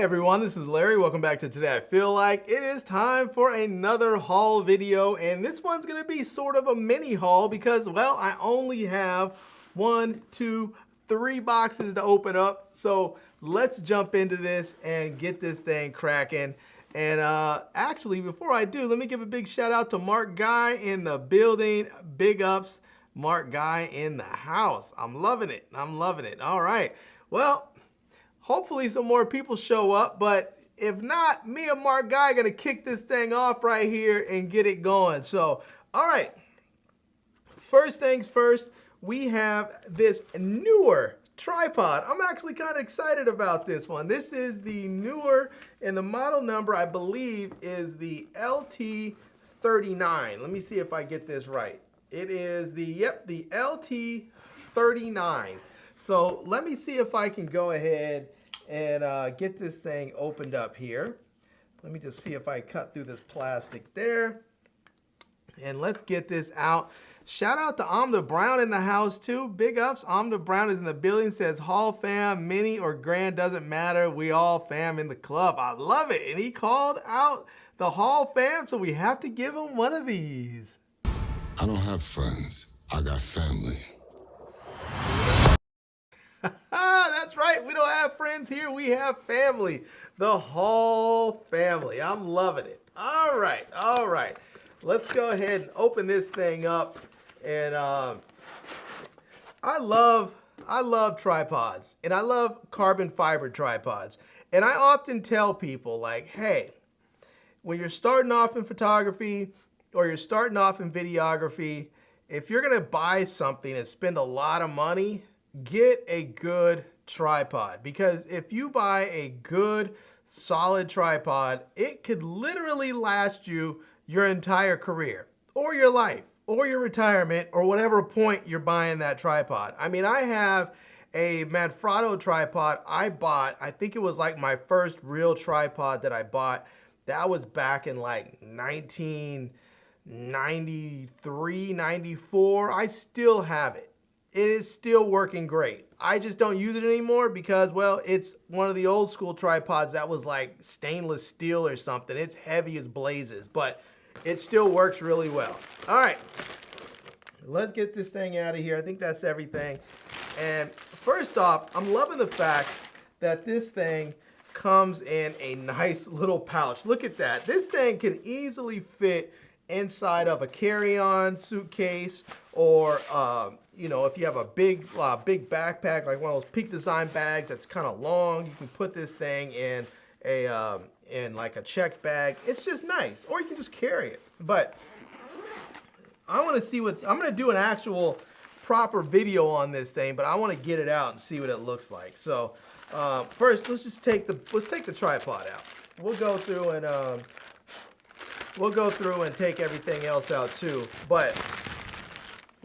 Hey everyone, this is Larry. Welcome back to Today I Feel Like. It is time for another haul video, and this one's gonna be sort of a mini haul because, well, I only have 1, 2, 3 boxes to open up. So let's jump into this and get this thing cracking. And actually, before I do, let me give a big shout out to Mark Guy in the building. Big ups, Mark Guy in the house. I'm loving it. I'm loving it. All right. Well, hopefully some more people show up, but if not, me and Mark Guy are gonna kick this thing off right here and get it going. So, all right, first things first, we have this newer tripod. I'm actually kind of excited about this one. This is the newer, and the model number, I believe, is the LT39. Let me see if I get this right. It is the, yep, the LT39. So let me see if I can go ahead and get this thing opened up here. Let me just see if I cut through this plastic there. And let's get this out. Shout out to Amda Brown in the house too. Big ups. Amda Brown is in the building, says Hall fam, mini or grand, doesn't matter. We all fam in the club. I love it. And he called out the Hall fam, so we have to give him one of these. I don't have friends. I got family. That's right. We don't have friends here. We have family. The Hall family. I'm loving it. All right. All right. Let's go ahead and open this thing up. And I love tripods. And I love carbon fiber tripods. And I often tell people, like, hey, when you're starting off in photography or you're starting off in videography, if you're going to buy something and spend a lot of money, get a good tripod, because if you buy a good solid tripod, it could literally last you your entire career or your life or your retirement or whatever point you're buying that tripod. I mean, I have a Manfrotto tripod I bought. I think it was like my first real tripod that I bought. That was back in like 1993, 94. I still have it. It is still working great. I just don't use it anymore because, well, it's one of the old school tripods that was like stainless steel or something. It's heavy as blazes, but it still works really well. All right, let's get this thing out of here. I think that's everything. And first off, I'm loving the fact that this thing comes in a nice little pouch. Look at that. This thing can easily fit inside of a carry-on suitcase, or you know, if you have a big backpack, like one of those Peak Design bags that's kind of long, you can put this thing in a like a checked bag. It's just nice, or you can just carry it. But I want to see I'm going to do an actual proper video on this thing, but I want to get it out and see what it looks like. So first, let's take the tripod out. We'll go through and take everything else out too. But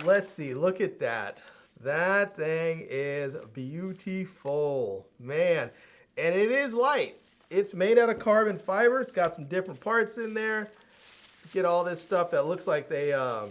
let's see, look at that. That thing is beautiful, man. And it is light. It's made out of carbon fiber. It's got some different parts in there. Get all this stuff that looks like they, oh,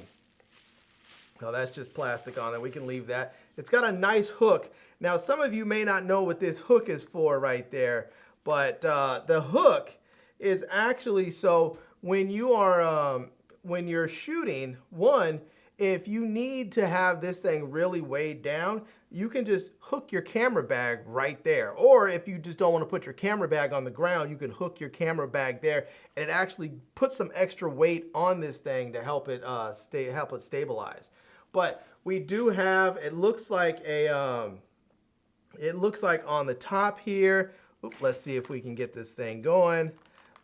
that's just plastic on it. We can leave that. It's got a nice hook. Now, some of you may not know what this hook is for right there, but the hook is actually so when you are, when you're shooting, one, if you need to have this thing really weighed down, you can just hook your camera bag right there. Or if you just don't want to put your camera bag on the ground, you can hook your camera bag there, and it actually puts some extra weight on this thing to help it stabilize. But we do have, it looks like on the top here. Oops, let's see if we can get this thing going.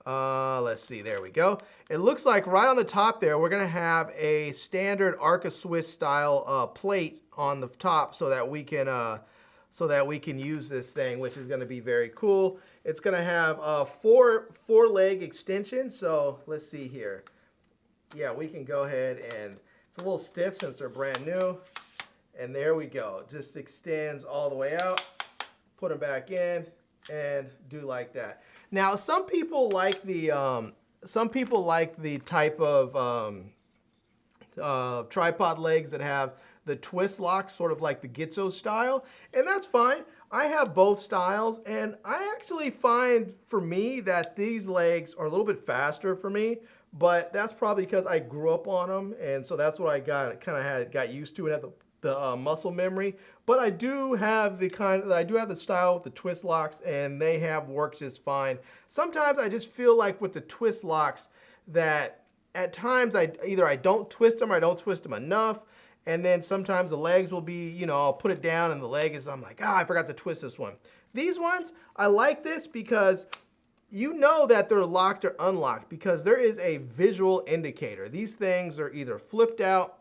Let's see, there we go. It looks like right on the top there, we're gonna have a standard Arca Swiss style plate on the top so that we can use this thing, which is gonna be very cool. It's gonna have a four leg extension. So let's see here. Yeah, we can go ahead, and it's a little stiff since they're brand new. And there we go. It just extends all the way out. Put them back in and do like that. Now, some people like the type of tripod legs that have the twist lock, sort of like the Gitzo style, and that's fine. I have both styles, and I actually find for me that these legs are a little bit faster for me, but that's probably because I grew up on them, and so that's what I got used to, and had the muscle memory. But I do have the style with the twist locks, and they have worked just fine. Sometimes I just feel like with the twist locks that at times I don't twist them or I don't twist them enough. And then sometimes the legs will be, you know, I'll put it down and the leg is, I'm like, I forgot to twist this one. These ones, I like this because you know that they're locked or unlocked because there is a visual indicator. These things are either flipped out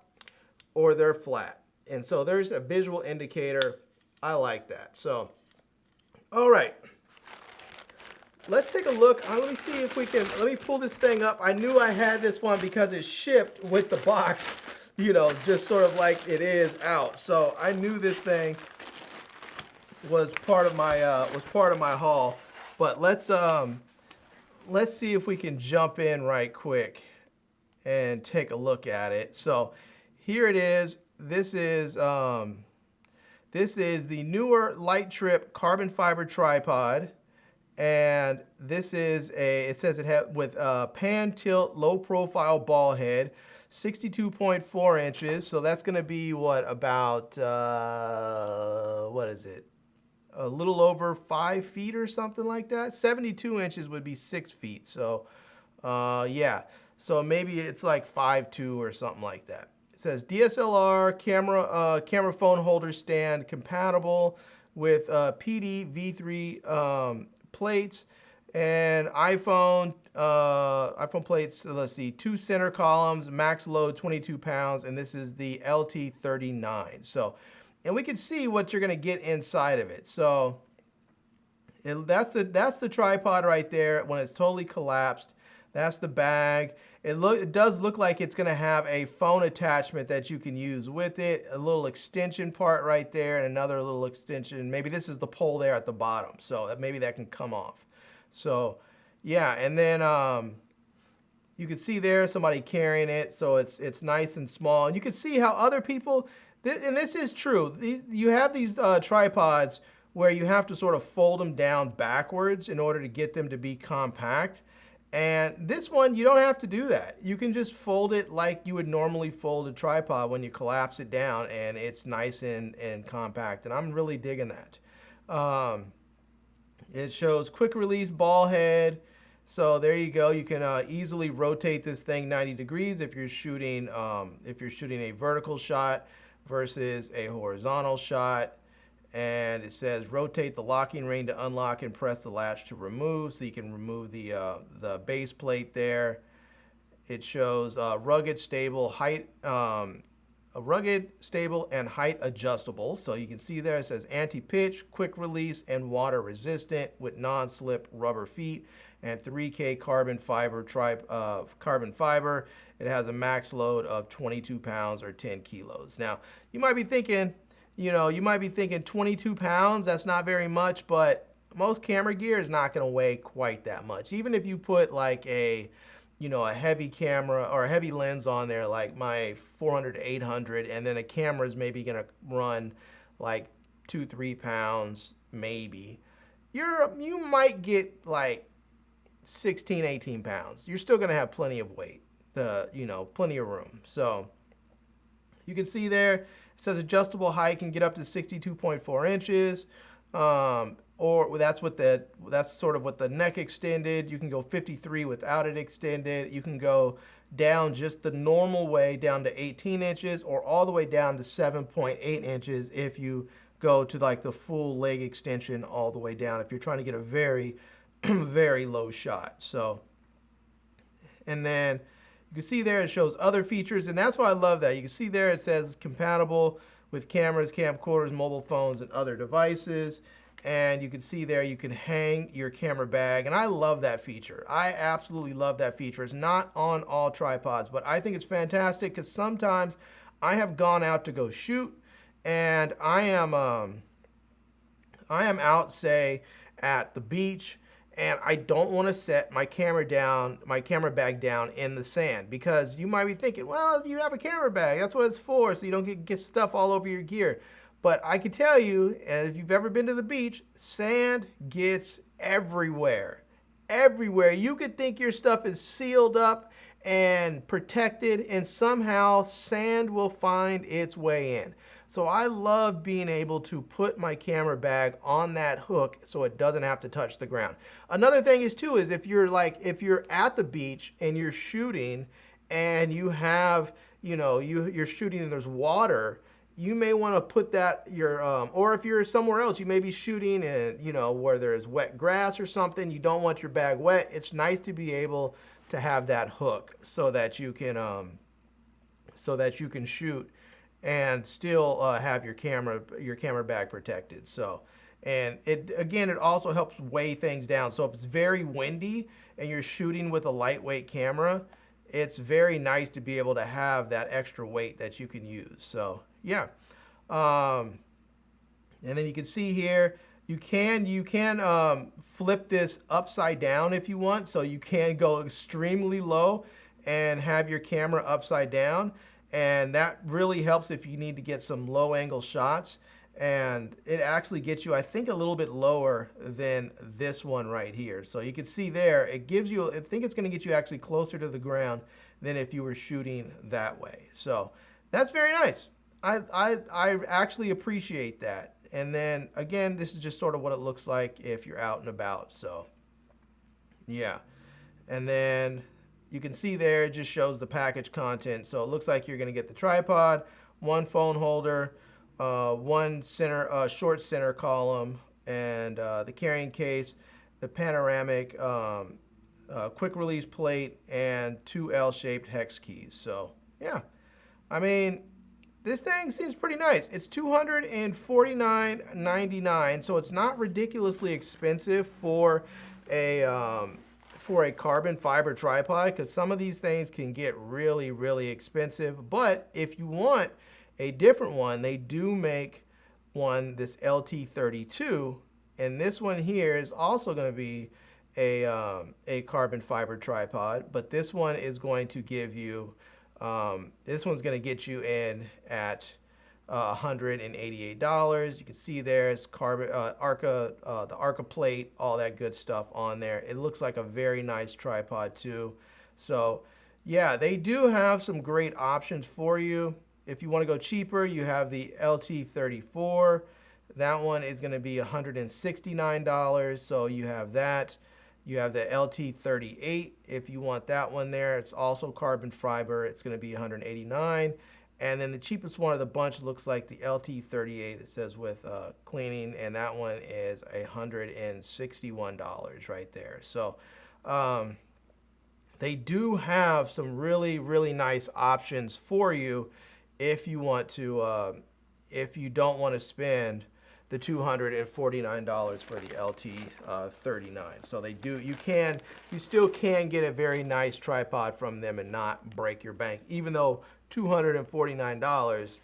or they're flat. And so there's a visual indicator. I like that. So, all right. Let's take a look. Let me see if we can, let me pull this thing up. I knew I had this one because it shipped with the box, you know, just sort of like it is out. So I knew this thing was part of my haul. But let's see if we can jump in right quick and take a look at it. So here it is. This is the newer Light Trip carbon fiber tripod. And this is it says it has with pan tilt low profile ball head, 62.4 inches. So that's going to be what, about what is it? A little over 5 feet or something like that. 72 inches would be 6 feet. So yeah, so maybe it's like 5'2" or something like that. It says DSLR camera phone holder stand compatible with PD V3 plates and iPhone plates. Let's see, 2 center columns, max load 22 pounds, and this is the LT39. So, and we can see what you're gonna get inside of it. So, that's the tripod right there when it's totally collapsed. That's the bag. It does look like it's gonna have a phone attachment that you can use with it. A little extension part right there and another little extension. Maybe this is the pole there at the bottom. So maybe that can come off. So yeah, and then you can see there somebody carrying it. So it's nice and small. And you can see how other people, and this is true. You have these tripods where you have to sort of fold them down backwards in order to get them to be compact. And this one, you don't have to do that. You can just fold it like you would normally fold a tripod when you collapse it down, and it's nice and compact. And I'm really digging that. It shows quick release ball head. So there you go. You can easily rotate this thing 90 degrees if you're shooting a vertical shot versus a horizontal shot. And it says rotate the locking ring to unlock and press the latch to remove. So you can remove the base plate there. It shows rugged, stable, and height adjustable. So you can see there it says anti-pitch, quick release, and water resistant with non-slip rubber feet and 3K carbon fiber. It has a max load of 22 pounds or 10 kilos. Now you might be thinking, 22 pounds, that's not very much, but most camera gear is not going to weigh quite that much. Even if you put like a heavy camera or a heavy lens on there, like my 400 to 800, and then a camera is maybe going to run like 2-3 pounds, maybe. You might get like 16, 18 pounds. You're still going to have plenty of weight, plenty of room. So you can see there, it says adjustable height can get up to 62.4 inches. Or that's sort of what the neck extended. You can go 53 without it extended. You can go down just the normal way down to 18 inches or all the way down to 7.8 inches if you go to like the full leg extension all the way down if you're trying to get a very, very low shot. So, and then you can see there it shows other features, and that's why I love that. You can see there it says compatible with cameras, camcorders, mobile phones, and other devices. And you can see there you can hang your camera bag, and I love that feature. I absolutely love that feature. It's not on all tripods, but I think it's fantastic because sometimes I have gone out to go shoot, and I am out, say, at the beach, and I don't want to set my camera bag down in the sand, because you might be thinking, well, you have a camera bag, that's what it's for, so you don't get stuff all over your gear. But I can tell you, and if you've ever been to the beach, sand gets everywhere. Everywhere. You could think your stuff is sealed up and protected, and somehow sand will find its way in. So I love being able to put my camera bag on that hook so it doesn't have to touch the ground. Another thing is too, is if you're at the beach and you're shooting and you have, you're shooting and there's water, you may want to put that or if you're somewhere else, you may be shooting in, where there's wet grass or something, you don't want your bag wet. It's nice to be able to have that hook so that you can shoot and still have your camera bag protected. So, and it also helps weigh things down. So if it's very windy and you're shooting with a lightweight camera, it's very nice to be able to have that extra weight that you can use. So yeah, and then you can see here, you can flip this upside down if you want. So you can go extremely low and have your camera upside down. And that really helps if you need to get some low angle shots. And it actually gets you, I think, a little bit lower than this one right here. So you can see there, it gives you, I think it's going to get you actually closer to the ground than if you were shooting that way. So that's very nice. I actually appreciate that. And then again, this is just sort of what it looks like if you're out and about. So yeah. And then you can see there, it just shows the package content. So it looks like you're going to get the tripod, one phone holder, one short center column, and the carrying case, the panoramic quick release plate, and 2 L-shaped hex keys. So yeah, I mean, this thing seems pretty nice. It's $249.99, so it's not ridiculously expensive for a carbon fiber tripod, because some of these things can get really, really expensive. But if you want a different one, they do make one, this LT32, and this one here is also going to be a carbon fiber tripod, but this one is going to give you, this one's going to get you in at $188. You can see there it's carbon, the Arca plate, all that good stuff on there. It looks like a very nice tripod too. So yeah, they do have some great options for you. If you want to go cheaper, you have the LT34. That one is going to be $169. So you have that. You have the LT38 if you want that one there. It's also carbon fiber. It's going to be $189. And then the cheapest one of the bunch looks like the LT38. It says with cleaning, and that one is $161 right there. So they do have some really, really nice options for you if you want to, if you don't want to spend the $249 for the LT39. So they do, you still can get a very nice tripod from them and not break your bank, even though $249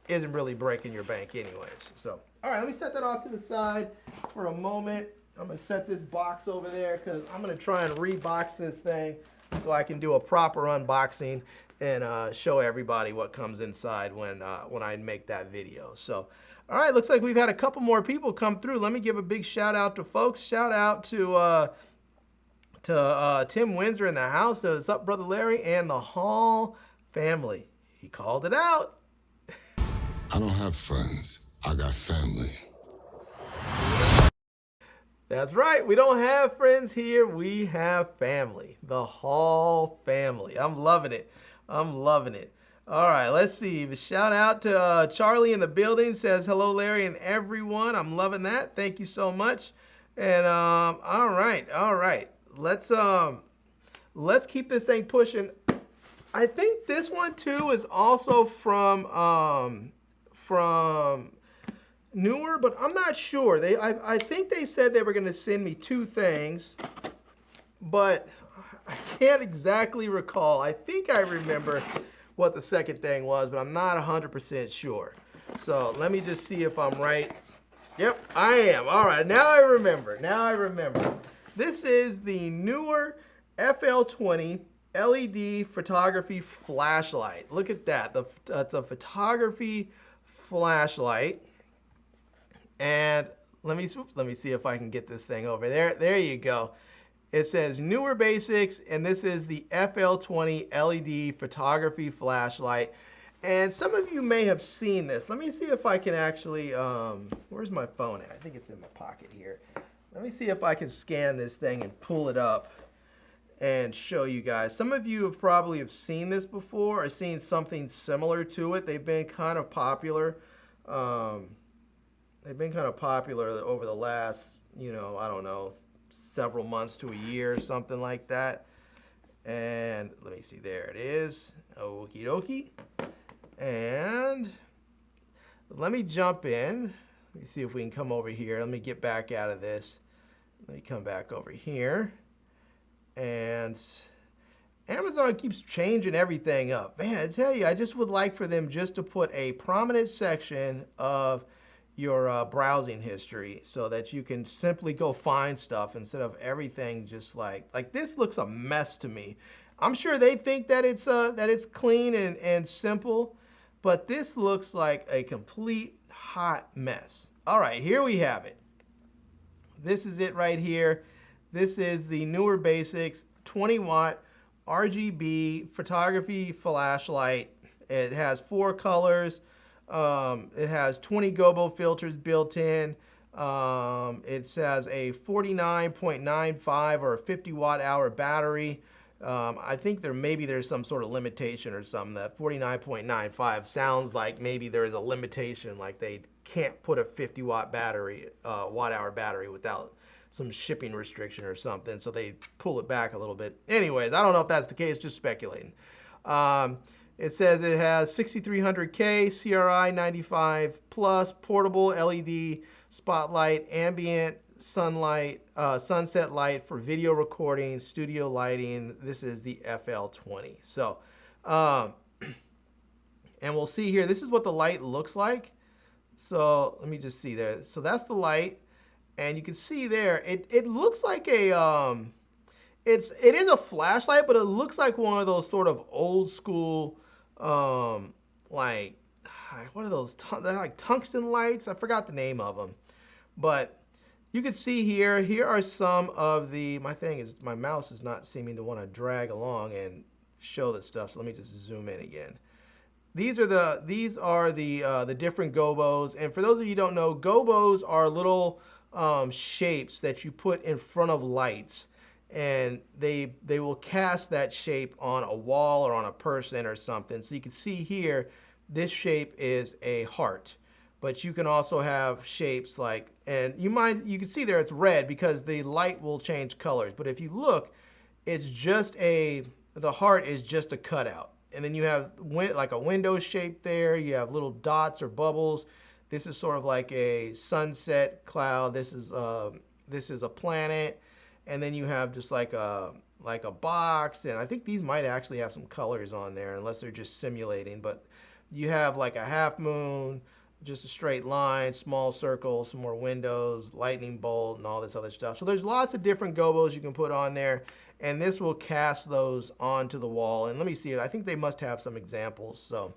isn't really breaking your bank anyways. So, all right, let me set that off to the side for a moment. I'm gonna set this box over there because I'm gonna try and rebox this thing so I can do a proper unboxing and show everybody what comes inside when I make that video. So, all right, looks like we've had a couple more people come through. Let me give a big shout out to folks. Shout out to Tim Windsor in the house. What's up, Brother Larry, and the Hall family. He called it out. I don't have friends. I got family. That's right. We don't have friends here. We have family. The Hall family. I'm loving it. I'm loving it. All right, let's see. Shout out to Charlie in the building. Says, hello, Larry, and everyone. I'm loving that. Thank you so much. And all right. Let's keep this thing pushing. I think this one too is also from Newer, but I'm not sure. I think they said they were going to send me 2 things, but I can't exactly recall. I think I remember what the second thing was, but I'm not 100% sure. So let me just see if I'm right. Yep, I am. All right, now I remember. This is the newer FL20 LED photography flashlight. Look at that. It's a photography flashlight. And let me see if I can get this thing over there. There you go. It says newer basics, and this is the FL20 LED photography flashlight. And some of you may have seen this. Let me see if I can actually, where's my phone at? I think it's in my pocket here. Let me see if I can scan this thing and pull it up and show you guys. Some of you have probably seen this before or seen something similar to it. They've been kind of popular. They've been kind of popular over the last, you know, I don't know, several months to a year or something like that. And let me see, there it is. Okie dokie. And let me jump in. Let me see if we can come over here. Let me get back out of this. Let me come back over here. And Amazon keeps changing everything up. Man, I tell you, I just would like for them just to put a prominent section of your browsing history so that you can simply go find stuff instead of everything just like this looks a mess to me. I'm sure they think that it's clean and simple, but this looks like a complete hot mess. All right, here we have it. This is it right here. This is the newer basics 20-watt RGB photography flashlight. It has 4 colors. It has 20 gobo filters built in. It has a 49.95 or 50 watt hour battery. I think there's some sort of limitation or something. That 49.95 sounds like maybe there is a limitation, like they can't put a 50 watt battery, watt hour battery without some shipping restriction or something. So they pull it back a little bit. Anyways, I don't know if that's the case, just speculating. It says it has 6300K, CRI 95 plus, portable LED spotlight, ambient sunlight, sunset light for video recording, studio lighting. This is the FL20. So, and we'll see here, this is what the light looks like. So let me just see there. So that's the light. And you can see there, it looks like a, it is a flashlight, but it looks like one of those sort of old school, like, what are those? They're like tungsten lights. I forgot the name of them. But you can see here are some of the, my mouse is not seeming to want to drag along and show this stuff. So let me just zoom in again. These are the different gobos. And for those of you who don't know, gobos are little shapes that you put in front of lights, and they will cast that shape on a wall or on a person or something. So you can see here, this shape is a heart, but you can also have shapes like, and you can see there it's red because the light will change colors. But if you look, it's just the heart is just a cutout. And then you have like a window shape there. You have little dots or bubbles. This is sort of like a sunset cloud. This is a planet. And then you have just like a box, and I think these might actually have some colors on there unless they're just simulating. But you have like a half moon, just a straight line, small circle, some more windows, lightning bolt, and all this other stuff. So there's lots of different gobos you can put on there, and this will cast those onto the wall. And let me see, I think they must have some examples. So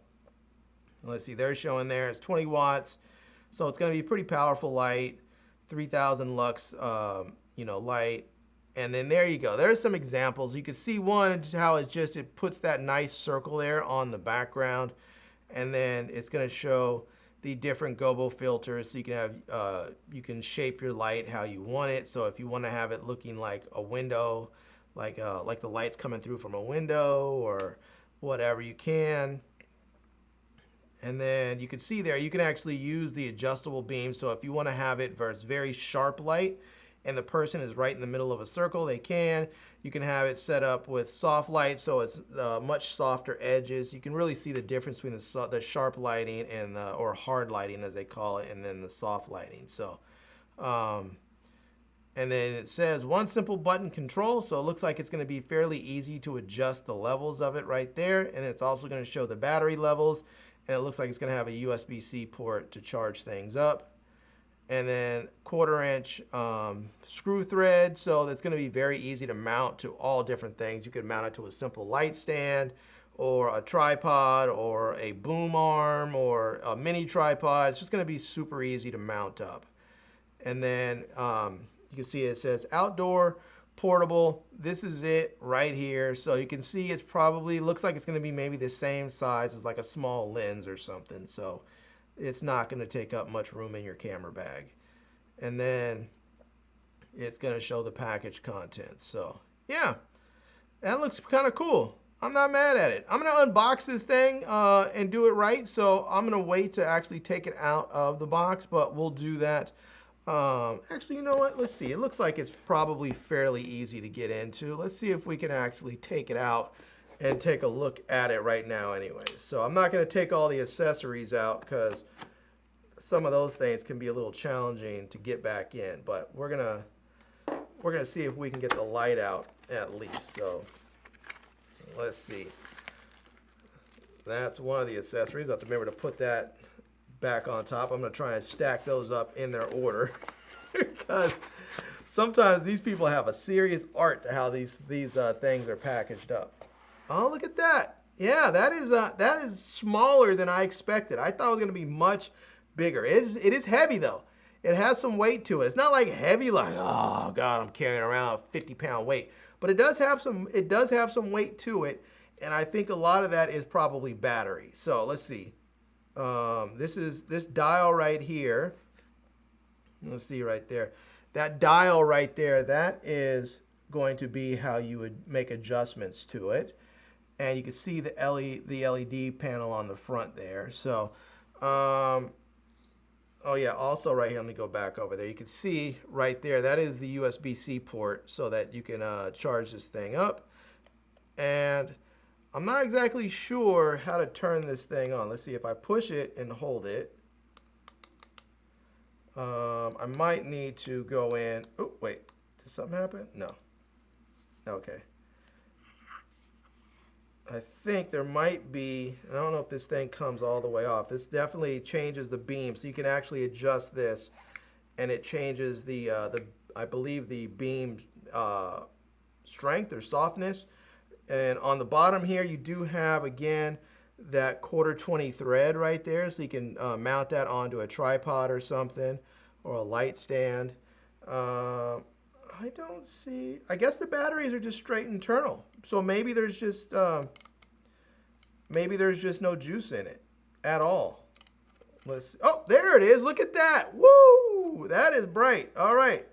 let's see, they're showing there, it's 20 watts. So it's gonna be pretty powerful light, 3000 lux, light. And then there you go. There's some examples. You can see one, how it puts that nice circle there on the background. And then it's going to show the different gobo filters. So you can have, you can shape your light how you want it. So if you want to have it looking like a window, like the light's coming through from a window or whatever, you can. And then you can see there, you can actually use the adjustable beam. So if you want to have it where it's very sharp light, and the person is right in the middle of a circle, they can. You can have it set up with soft light, so it's much softer edges. You can really see the difference between the sharp lighting and or hard lighting, as they call it, and then the soft lighting. So, and then it says one simple button control, so it looks like it's going to be fairly easy to adjust the levels of it right there. And it's also going to show the battery levels, and it looks like it's going to have a USB-C port to charge things up. and then 1/4 inch screw thread, so that's going to be very easy to mount to all different things. You could mount it to a simple light stand, or a tripod, or a boom arm, or a mini tripod. It's just going to be super easy to mount up. And then you can see it says outdoor portable. This is it right here. So you can see it's probably, looks like it's going to be maybe the same size as like a small lens or something. So it's not going to take up much room in your camera bag. And then it's going to show the package contents. So yeah, that looks kind of cool. I'm not mad at it. I'm going to unbox this thing and do it right. So I'm going to wait to actually take it out of the box, but we'll do that. Actually, you know what? Let's see. It looks like it's probably fairly easy to get into. Let's see if we can actually take it out and take a look at it right now anyway. So I'm not going to take all the accessories out because some of those things can be a little challenging to get back in, but we're going to see if we can get the light out at least. So let's see. That's one of the accessories. I have to remember to put that back on top. I'm going to try and stack those up in their order because sometimes these people have a serious art to how these things are packaged up. Oh, look at that. Yeah, that is smaller than I expected. I thought it was going to be much bigger. It is heavy though. It has some weight to it. It's not like heavy like, oh God, I'm carrying around a 50-pound weight. But it does have some weight to it, and I think a lot of that is probably battery. So let's see. This dial right here. Let's see right there. That dial right there, that is going to be how you would make adjustments to it. And you can see the LED panel on the front there. So, oh yeah, also right here, let me go back over there. You can see right there, that is the USB-C port so that you can charge this thing up. And I'm not exactly sure how to turn this thing on. Let's see if I push it and hold it. I might need to go in. Oh, wait. Did something happen? No. Okay. I think there might be, I don't know if this thing comes all the way off. This definitely changes the beam. So you can actually adjust this and it changes the I believe the beam strength or softness. And on the bottom here, you do have, again, that 1/4 thread right there. So you can mount that onto a tripod or something, or a light stand. I don't see, I guess the batteries are just straight internal. So maybe there's just no juice in it at all. Let's, oh, there it is. Look at that. Woo! That is bright. All right.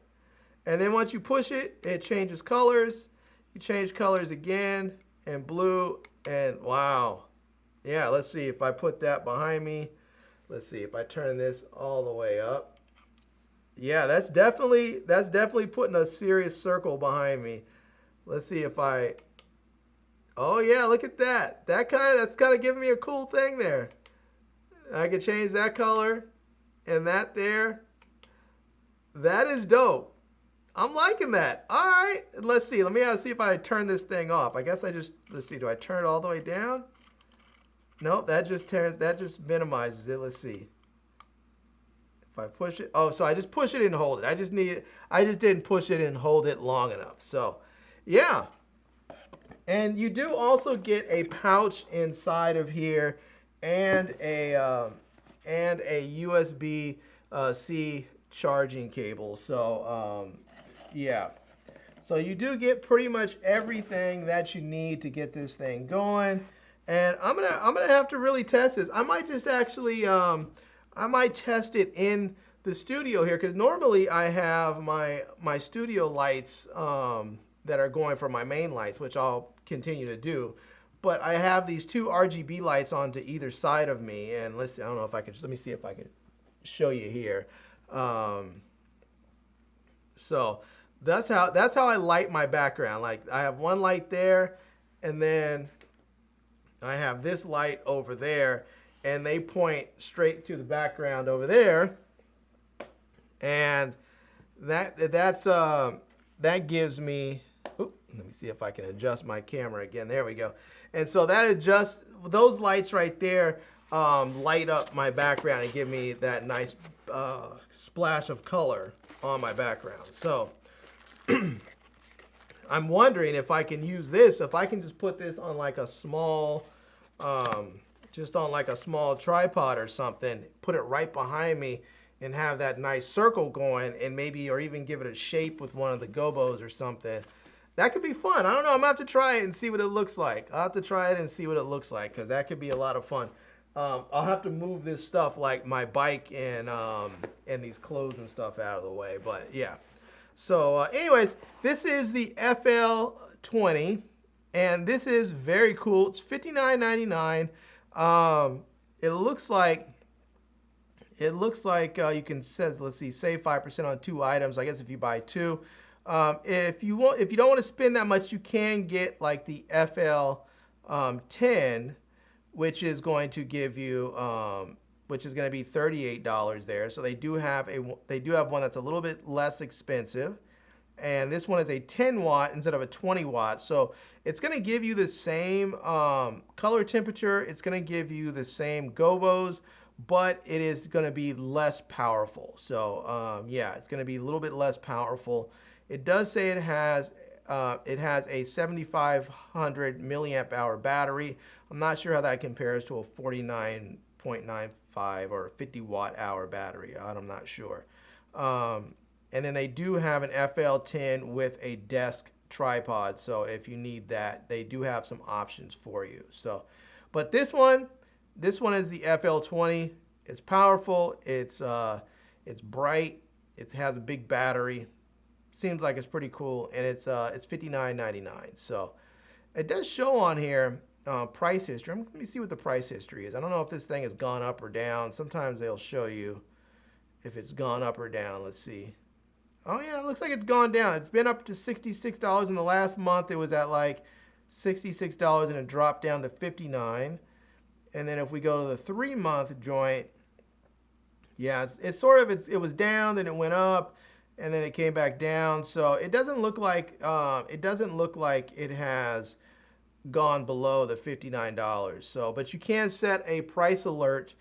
And then once you push it, it changes colors. You change colors again, and blue, and wow. Yeah, let's see if I put that behind me. Let's see if I turn this all the way up. Yeah, that's definitely putting a serious circle behind me. Let's see if I, oh yeah, look at that. That's kind of giving me a cool thing there. I can change that color and that there. That is dope. I'm liking that. All right, let's see. Let me see if I turn this thing off. I guess let's see. Do I turn it all the way down? Nope, that just minimizes it. Let's see. If I push it, oh, so I just push it and hold it. I just didn't push it and hold it long enough. So, yeah. And you do also get a pouch inside of here and a USB-C charging cable. So, yeah. So you do get pretty much everything that you need to get this thing going. And I'm gonna have to really test this. I might just actually I might test it in the studio here, because normally I have my studio lights that are going for my main lights, which I'll continue to do. But I have these two RGB lights on to either side of me, and let's see, I don't know if I can, let me see if I can show you here. So that's how I light my background. Like I have one light there, and then I have this light over there, and they point straight to the background over there. And that gives me, let me see if I can adjust my camera again. There we go. And so that adjusts, those lights right there light up my background and give me that nice splash of color on my background. So I'm wondering if I can use this, if I can just put this on like a small, just on like a small tripod or something, put it right behind me and have that nice circle going, and maybe, or even give it a shape with one of the gobos or something. That could be fun. I don't know. I'm gonna have to try it and see what it looks like. I'll have to try it and see what it looks like, because that could be a lot of fun. I'll have to move this stuff like my bike and these clothes and stuff out of the way. But yeah. So anyways, this is the FL20, and this is very cool. It's $59.99. It looks like you can save 5% on 2 items. I guess if you buy 2. If you don't want to spend that much, you can get like the FL10, which is going to give you which is going to be $38 there. So they do have one that's a little bit less expensive, and this one is a 10 watt instead of a 20 watt. So it's going to give you the same color temperature. It's going to give you the same gobos, but it is going to be less powerful. So yeah, it's going to be a little bit less powerful. It does say it has a 7,500 milliamp hour battery. I'm not sure how that compares to a 49.95 or 50 watt hour battery. I'm not sure. And then they do have an FL10 with a desk tripod. So if you need that, they do have some options for you. So, but this one is the FL20. It's powerful. It's bright. It has a big battery. Seems like it's pretty cool, and it's $59.99. So it does show on here price history. Let me see what the price history is. I don't know if this thing has gone up or down. Sometimes they'll show you if it's gone up or down. Let's see. Oh yeah, it looks like it's gone down. It's been up to $66 in the last month. It was at like $66 and it dropped down to $59. And then if we go to the 3-month joint, yeah, it was down, then it went up, and then it came back down. So it doesn't look like it has gone below the $59. So, but you can set a price alert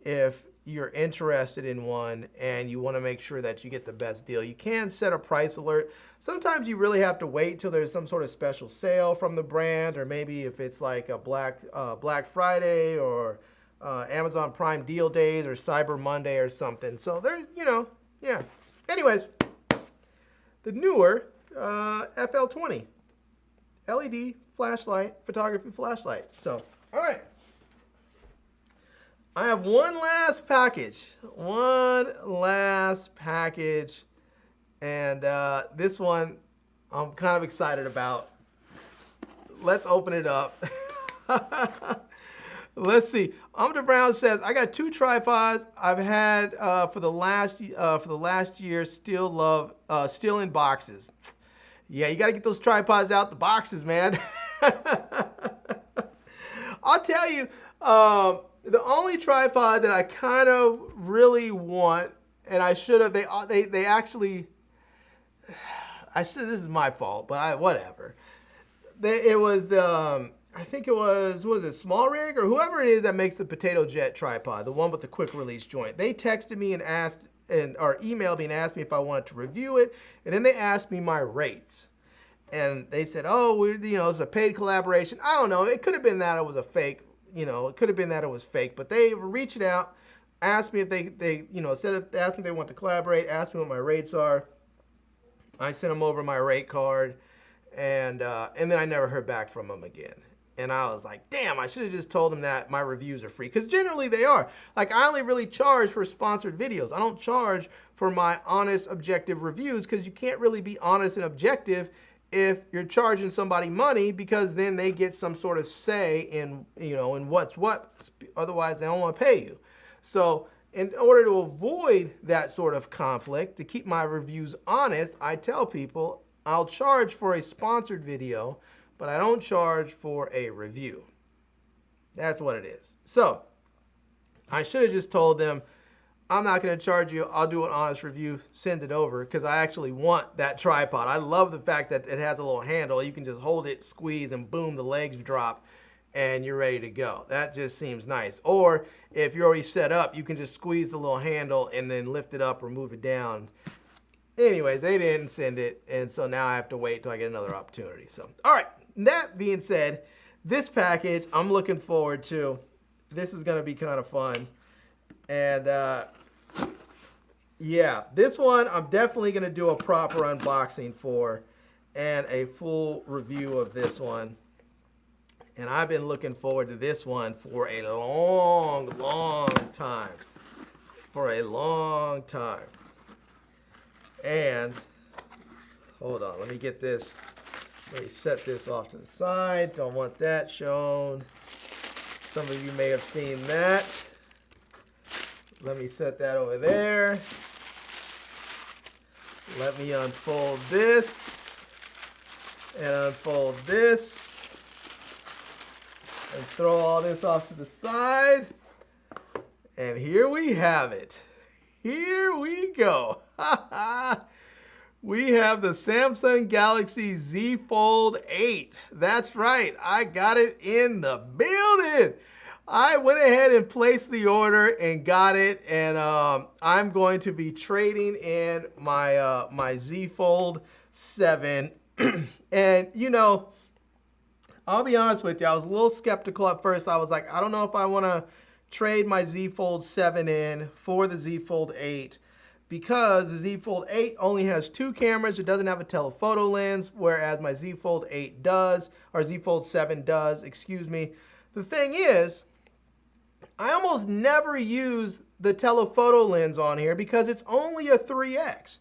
if you're interested in one and you want to make sure that you get the best deal. You can set a price alert. Sometimes you really have to wait till there's some sort of special sale from the brand, or maybe if it's like a Black Friday or Amazon Prime deal days or Cyber Monday or something. So there's, yeah. Anyways, the newer FL20 LED flashlight, photography flashlight. So, all right. I have one last package, and this one I'm kind of excited about. Let's open it up. Let's see. Amanda Brown says, I got 2 tripods I've had for the last year. Still in boxes. Yeah, you got to get those tripods out the boxes, man. I'll tell you, the only tripod that I kind of really want, and I should have, they actually, this is my fault, but whatever. It was the, I think it was it Small Rig or whoever it is that makes the Potato Jet tripod, the one with the quick release joint. They texted me and or emailed me and asked me if I wanted to review it, and then they asked me my rates. And they said, oh, it's a paid collaboration. I don't know. It could have been that it was a fake. It could have been that it was fake. But they were reaching out, asked me if they asked me if they want to collaborate, asked me what my rates are. I sent them over my rate card, and then I never heard back from them again. And I was like, damn, I should have just told them that my reviews are free. Because generally they are. Like, I only really charge for sponsored videos. I don't charge for my honest, objective reviews, because you can't really be honest and objective if you're charging somebody money, because then they get some sort of say in what's what. Otherwise, they don't want to pay you. So in order to avoid that sort of conflict, to keep my reviews honest, I tell people I'll charge for a sponsored video, but I don't charge for a review. That's what it is. So I should have just told them, I'm not going to charge you. I'll do an honest review, send it over, because I actually want that tripod. I love the fact that it has a little handle. You can just hold it, squeeze, and boom, the legs drop. and you're ready to go. That just seems nice. Or if you're already set up, you can just squeeze the little handle and then lift it up or move it down. Anyways, they didn't send it, and so now I have to wait till I get another opportunity. So, all right, that being said, this package I'm looking forward to. This is going to be kind of fun. And yeah, this one I'm definitely going to do a proper unboxing for and a full review of this one. And I've been looking forward to this one for a long time. For a long time. And hold on, let me get this. Let me set this off to the side. Don't want that shown. Some of you may have seen that. Let me set that over there. Let me unfold this and unfold this and throw all this off to the side. And here we have it. Here we go. We have the Samsung Galaxy Z Fold 8. That's right. I got it in the building. I went ahead and placed the order and got it, and I'm going to be trading in my my Z Fold 7. And you know, I'll be honest with you, I was a little skeptical at first. I was like, I don't know if I want to trade my Z Fold 7 in for the Z Fold 8 because the Z Fold 8 only has 2 cameras. It doesn't have a telephoto lens, whereas my Z Fold 8 does, or Z Fold 7 does, excuse me. The thing is, I almost never use the telephoto lens on here because it's only a 3x.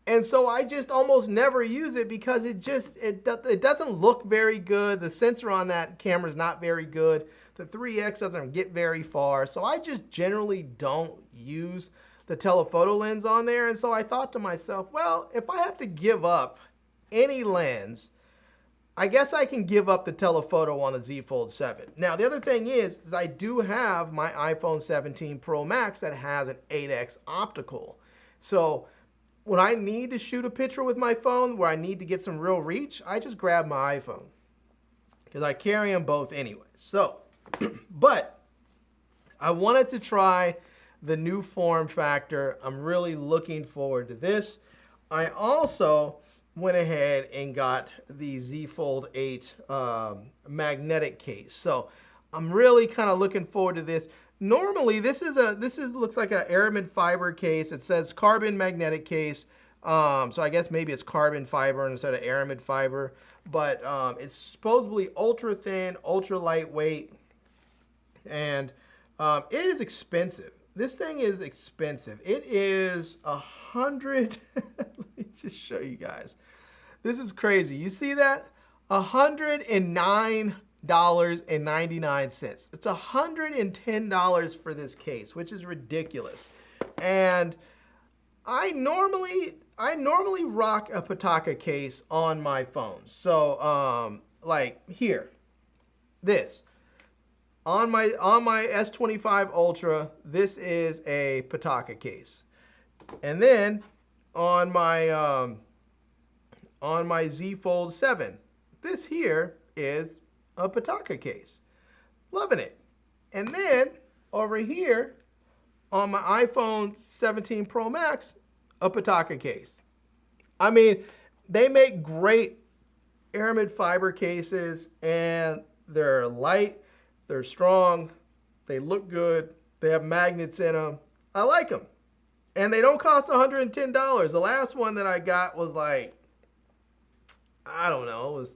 And so I just almost never use it because it doesn't look very good. The sensor on that camera is not very good. The 3x doesn't get very far. So I just generally don't use the telephoto lens on there. And so I thought to myself, well, if I have to give up any lens, I guess I can give up the telephoto on the Z Fold 7. Now, the other thing is I do have my iPhone 17 Pro Max that has an 8x optical. So when I need to shoot a picture with my phone where I need to get some real reach, I just grab my iPhone because I carry them both anyway. So, but I wanted to try the new form factor. I'm really looking forward to this. I also went ahead and got the Z Fold 8 magnetic case. So I'm really kind of looking forward to this. Normally, this looks like an aramid fiber case. It says carbon magnetic case. So I guess maybe it's carbon fiber instead of aramid fiber. But it's supposedly ultra thin, ultra lightweight, and it is expensive. This thing is expensive. It is $100. Let me just show you guys. This is crazy. You see that? $109.99. It's $110 for this case, which is ridiculous. And I normally rock a Pitaka case on my phone. So like here, this. On my S25 Ultra, this is a Pitaka case. And then on my Z Fold 7, this here is a Pitaka case. Loving it. And then over here on my iPhone 17 Pro Max, a Pitaka case. I mean, they make great aramid fiber cases, and they're light, they're strong, they look good, they have magnets in them. I like them. And they don't cost $110. The last one that I got was like, I don't know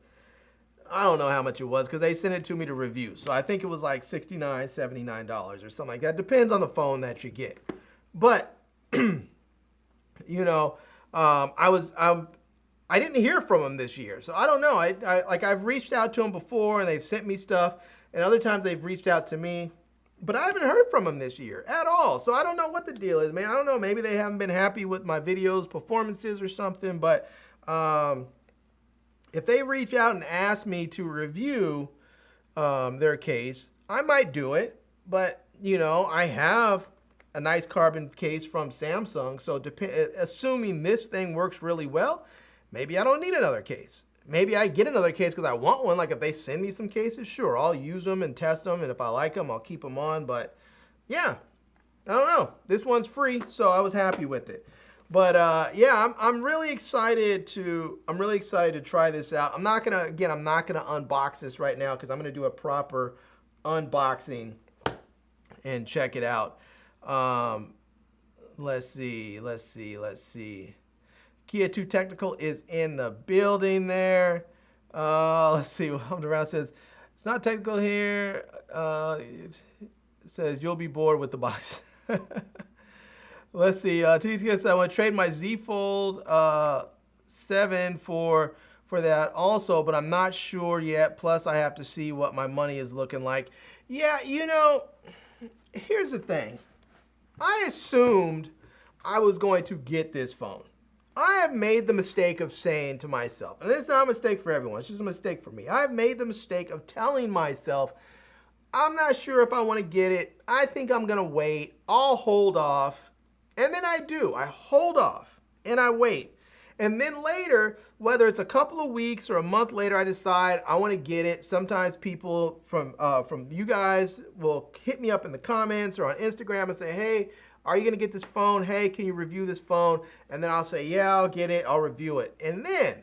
how much it was because they sent it to me to review. So I think it was like $69, $79 or something like that. Depends on the phone that you get. But, you know, I didn't hear from them this year. So I don't know. I've reached out to them before and they've sent me stuff. And other times they've reached out to me. But I haven't heard from them this year at all. So I don't know what the deal is, man. I don't know. Maybe they haven't been happy with my videos, performances or something. But if they reach out and ask me to review their case, I might do it. But, you know, I have a nice carbon case from Samsung. So assuming this thing works really well, maybe I don't need another case. maybe I get another case because I want one. Like if they send me some cases, sure, I'll use them and test them. And if I like them, I'll keep them on. But yeah, I don't know. This one's free, so I was happy with it. But yeah, I'm really excited to try this out. I'm not gonna unbox this right now because I'm gonna do a proper unboxing and check it out. Let's see. Kia 2 Technical is in the building there. Let's see what Humped Around says. It's not technical here. It says you'll be bored with the box. Let's see. TTS, I want to trade my Z Fold 7 for that also, but I'm not sure yet. Plus, I have to see what my money is looking like. Yeah, you know, here's the thing. I assumed I was going to get this phone. I have made the mistake of saying to myself, and it's not a mistake for everyone, it's just a mistake for me. I've made the mistake of telling myself, I'm not sure if I want to get it. I think I'm going to wait. I'll hold off. And then I do. I hold off and I wait. And then later, whether it's a couple of weeks or a month later, I decide I want to get it. Sometimes people from you guys will hit me up in the comments or on Instagram and say, hey, are you going to get this phone? Hey, can you review this phone? And then I'll say, yeah, I'll get it. I'll review it. And then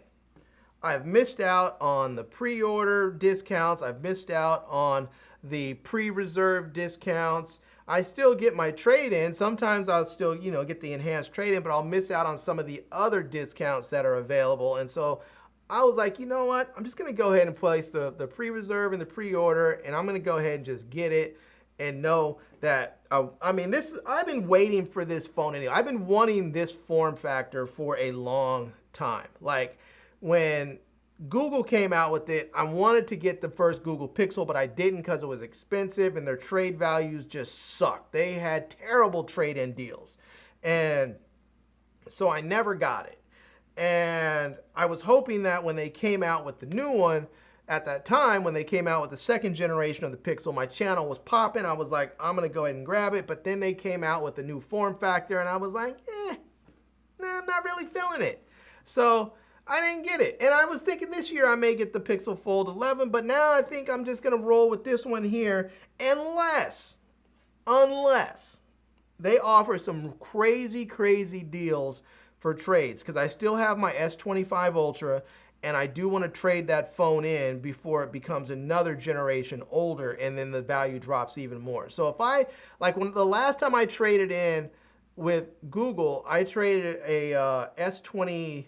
I've missed out on the pre-order discounts. I've missed out on the pre-reserve discounts. I still get my trade-in. Sometimes I'll still, get the enhanced trade-in, but I'll miss out on some of the other discounts that are available. And so I was like, you know what? I'm just going to go ahead and place the pre-reserve and the pre-order, and I'm going to go ahead and just get it and know that, I've been waiting for this phone anyway. I've been wanting this form factor for a long time. Like when Google came out with it, I wanted to get the first Google Pixel, but I didn't because it was expensive and their trade values just sucked. They had terrible trade-in deals. And so I never got it. And I was hoping that when they came out with the new one, at that time, when they came out with the second generation of the Pixel, my channel was popping. I was like, I'm going to go ahead and grab it. But then they came out with the new form factor, and I was like, I'm not really feeling it. So I didn't get it. And I was thinking this year I may get the Pixel Fold 11, but now I think I'm just going to roll with this one here unless they offer some crazy deals for trades, because I still have my S25 Ultra and I do want to trade that phone in before it becomes another generation older and then the value drops even more. So if when the last time I traded in with Google, I traded a S22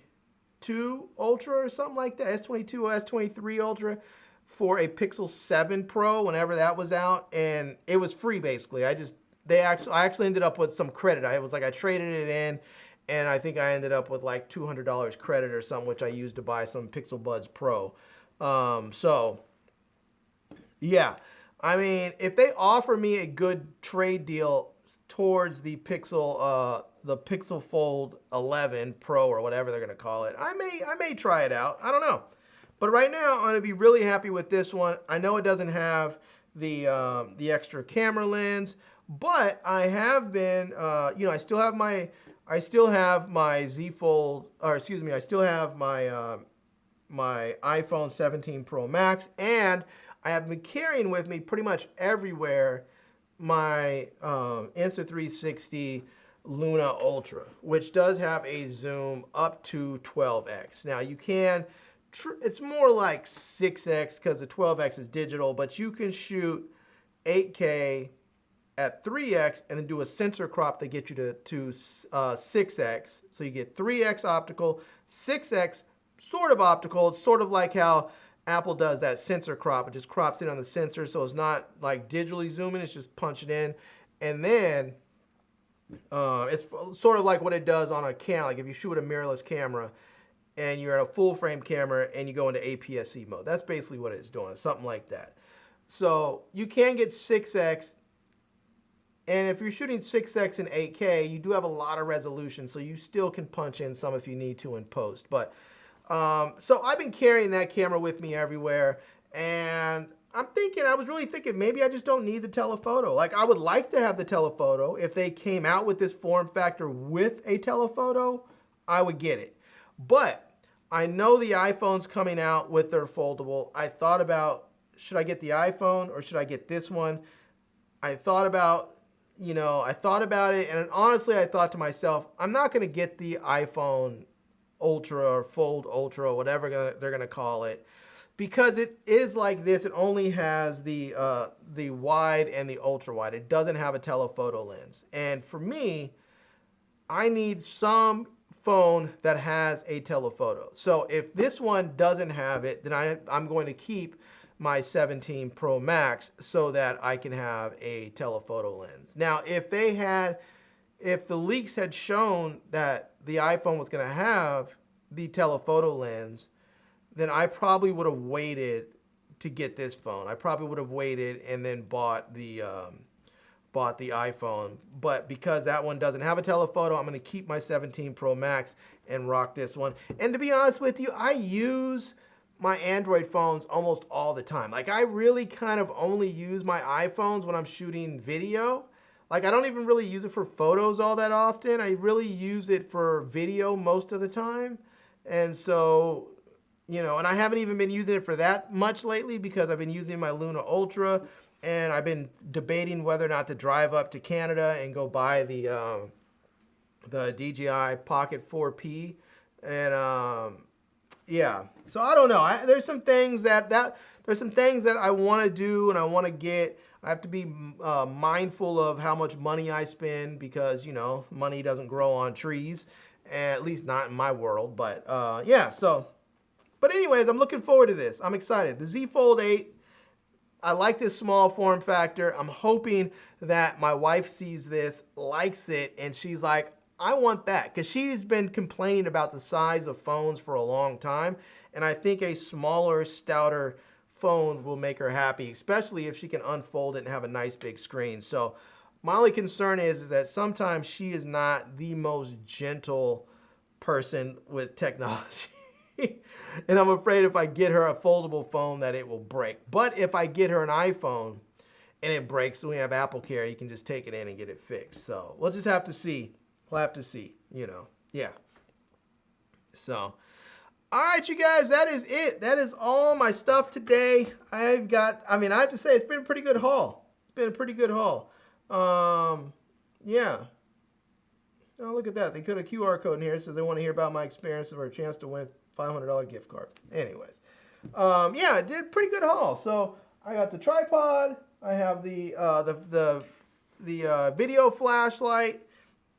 Ultra or something like that, S22 or S23 Ultra for a Pixel 7 Pro whenever that was out, and it was free basically. I actually ended up with some credit. I traded it in, and I think I ended up with like $200 credit or something, which I used to buy some Pixel Buds Pro. So yeah, I mean, if they offer me a good trade deal towards the Pixel Fold 11 Pro or whatever they're gonna call it, I may try it out. I don't know, but right now I'm gonna be really happy with this one. I know it doesn't have the extra camera lens, but I have been, I still have my Z Fold, or excuse me, I still have my my iPhone 17 Pro Max, and I have been carrying with me pretty much everywhere my Insta360 Luna Ultra, which does have a zoom up to 12x. Now you can, it's more like 6x because the 12x is digital, but you can shoot 8K at 3x and then do a sensor crop that gets you to 6x. So you get 3x optical, 6x sort of optical. It's sort of like how Apple does that sensor crop. It just crops in on the sensor, so it's not like digitally zooming, it's just punching in. And then it's sort of like what it does on a camera. Like if you shoot a mirrorless camera and you're at a full frame camera and you go into APS-C mode. That's basically what it's doing, something like that. So you can get 6x, and if you're shooting 6x in 8K, you do have a lot of resolution, so you still can punch in some if you need to in post. But so I've been carrying that camera with me everywhere, and I was really thinking maybe I just don't need the telephoto. Like I would like to have the telephoto. If they came out with this form factor with a telephoto, I would get it. But I know the iPhone's coming out with their foldable. I thought about, should I get the iPhone or should I get this one? I thought about, I thought about it, and honestly, I thought to myself, I'm not going to get the iPhone Ultra or Fold Ultra or whatever they're going to call it, because it is like this. It only has the wide and the ultra wide. It doesn't have a telephoto lens. And for me, I need some phone that has a telephoto. So if this one doesn't have it, then I'm going to keep my 17 Pro Max so that I can have a telephoto lens. Now, if the leaks had shown that the iPhone was going to have the telephoto lens, then I probably would have waited to get this phone. I probably would have waited and then bought the iPhone. But because that one doesn't have a telephoto, I'm going to keep my 17 Pro Max and rock this one. And to be honest with you, I use my Android phones almost all the time. Like, I really kind of only use my iPhones when I'm shooting video. Like, I don't even really use it for photos all that often. I really use it for video most of the time. And so, and I haven't even been using it for that much lately because I've been using my Luna Ultra, and I've been debating whether or not to drive up to Canada and go buy the DJI Pocket 4P. And yeah, so I don't know. There's some things that I want to do and I want to get. I have to be mindful of how much money I spend because, money doesn't grow on trees, at least not in my world. But yeah, so, but anyways, I'm looking forward to this. I'm excited. The Z Fold 8, I like this small form factor. I'm hoping that my wife sees this, likes it, and she's like, I want that, because she's been complaining about the size of phones for a long time, and I think a smaller, stouter phone will make her happy, especially if she can unfold it and have a nice big screen. So my only concern is that sometimes she is not the most gentle person with technology. And I'm afraid if I get her a foldable phone that it will break. But if I get her an iPhone and it breaks and we have Apple Care, you can just take it in and get it fixed. So we'll just have to see. We'll have to see, yeah. So, all right, you guys, that is it. That is all my stuff today. I have to say, it's been a pretty good haul. It's been a pretty good haul. Yeah. Oh, look at that. They put a QR code in here. So they want to hear about my experience or a chance to win $500 gift card. Anyways. Yeah, I did a pretty good haul. So I got the tripod. I have the video flashlight,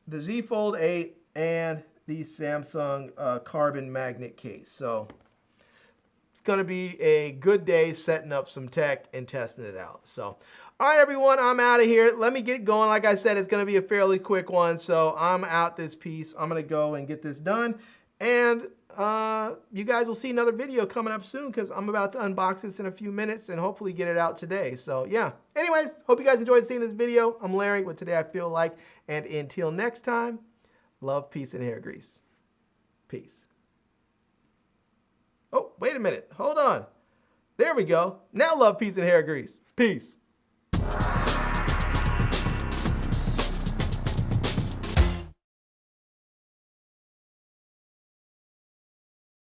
the Z Fold 8, and the Samsung carbon magnet case. So it's going to be a good day setting up some tech and testing it out. So, all right, everyone, I'm out of here. Let me get going. Like I said, it's going to be a fairly quick one. So I'm out this piece. I'm going to go and get this done. And you guys will see another video coming up soon because I'm about to unbox this in a few minutes and hopefully get it out today. So yeah, anyways, hope you guys enjoyed seeing this video. I'm Larry with Today I Feel Like, and until next time, love, peace, and hair grease. Peace. Oh, wait a minute. Hold on. There we go. Now love, peace, and hair grease. Peace.